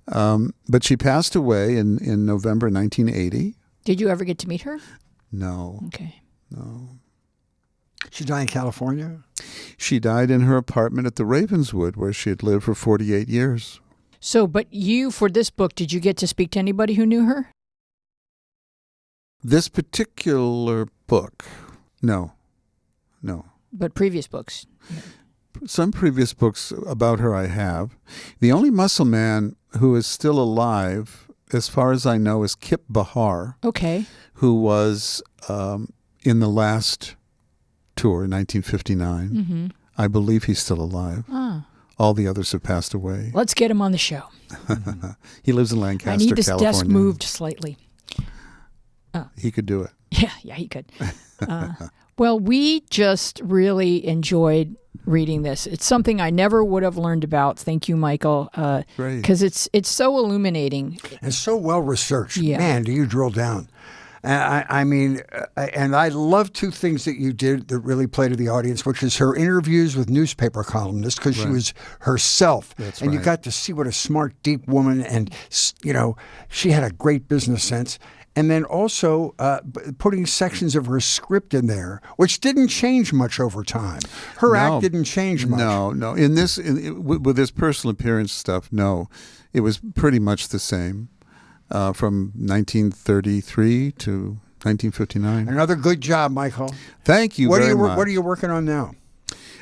But she passed away in November 1980. Did you ever get to meet her? No. Okay. No. She died in California? She died in her apartment at the Ravenswood, where she had lived for 48 years. So, but you, for this book, did you get to speak to anybody who knew her? This particular book, no. But previous books? Some previous books about her I have. The only muscle man who is still alive, as far as I know, is Kip Bahar. Okay. Who was in the last tour in 1959. Mm-hmm. I believe he's still alive. Ah. All the others have passed away. Let's get him on the show. He lives in Lancaster, I need this California. desk moved slightly. He could do it. Yeah, he could. Well, we just really enjoyed reading this. It's something I never would have learned about. Thank you, Michael. Great. Because it's so illuminating. And so well researched. Yeah. Man, do you drill down. I mean, and I love two things that you did that really play to the audience, which is her interviews with newspaper columnists, because she was herself. That's and you right. got to see what a smart, deep woman, and, you know, she had a great business sense. And then also putting sections of her script in there, which didn't change much over time. Her act didn't change much. No. With this personal appearance stuff, no. It was pretty much the same. From 1933 to 1959. Another good job, Michael. Thank you very much. What are you working on now?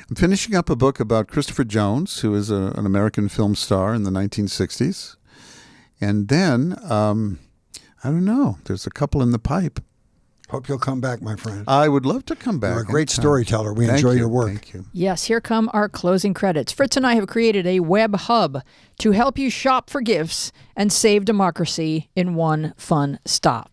I'm finishing up a book about Christopher Jones, who is an American film star in the 1960s. And then, I don't know, there's a couple in the pipe. Hope you'll come back, my friend. I would love to come back. You're a great anytime. storyteller. We Thank enjoy you. your work. Thank you. Yes, here come our closing credits. Fritz and I have created a web hub to help you shop for gifts and save democracy in one fun stop.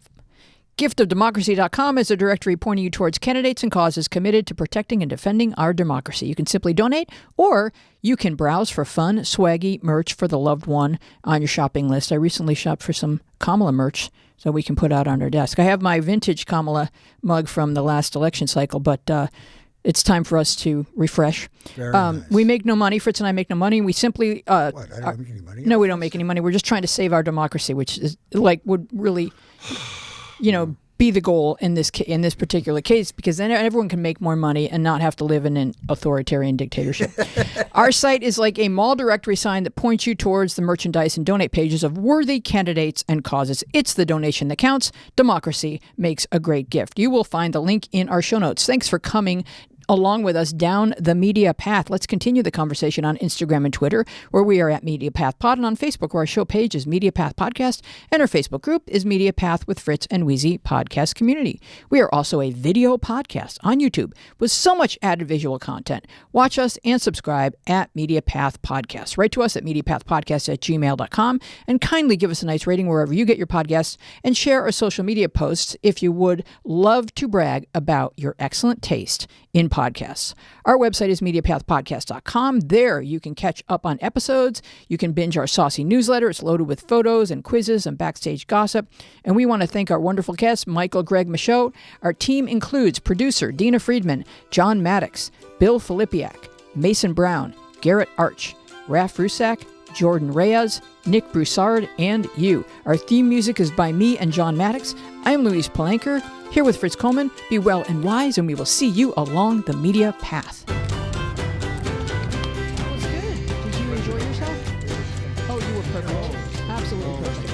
Giftofdemocracy.com is a directory pointing you towards candidates and causes committed to protecting and defending our democracy. You can simply donate, or you can browse for fun, swaggy merch for the loved one on your shopping list. I recently shopped for some Kamala merch so we can put out on our desk. I have my vintage Kamala mug from the last election cycle, but it's time for us to refresh. Very nice. We make no money. Fritz and I make no money. We simply... What? I don't make any money? No, we don't make any money. We're just trying to save our democracy, which is would really, be the goal in this particular case, because then everyone can make more money and not have to live in an authoritarian dictatorship. Our site is like a mall directory sign that points you towards the merchandise and donate pages of worthy candidates and causes. It's the donation that counts. Democracy makes a great gift. You will find the link in our show notes. Thanks for coming along with us down the media path. Let's continue the conversation on Instagram and Twitter, where we are at Media Path Pod, and on Facebook, where our show page is Media Path Podcast, and our Facebook group is Media Path with Fritz and Wheezy Podcast Community. We are also a video podcast on YouTube with so much added visual content. Watch us and subscribe at Media Path Podcast. Write to us at MediaPathPodcast@gmail.com, and kindly give us a nice rating wherever you get your podcasts, and share our social media posts if you would love to brag about your excellent taste in podcasts. Our website is MediaPathPodcast.com. There you can catch up on episodes. You can binge our saucy newsletter. It's loaded with photos and quizzes and backstage gossip. And we want to thank our wonderful guests, Michael Gregg Michaud. Our team includes producer Dina Friedman, John Maddox, Bill Filipiak, Mason Brown, Garrett Arch, Raf Rusak, Jordan Reyes, Nick Broussard, and you. Our theme music is by me and John Maddox. I'm Louise Palanker, here with Fritz Coleman. Be well and wise, and we will see you along the media path. That was good. Did you enjoy yourself? Oh, you were perfect. Absolutely perfect.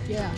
Yeah.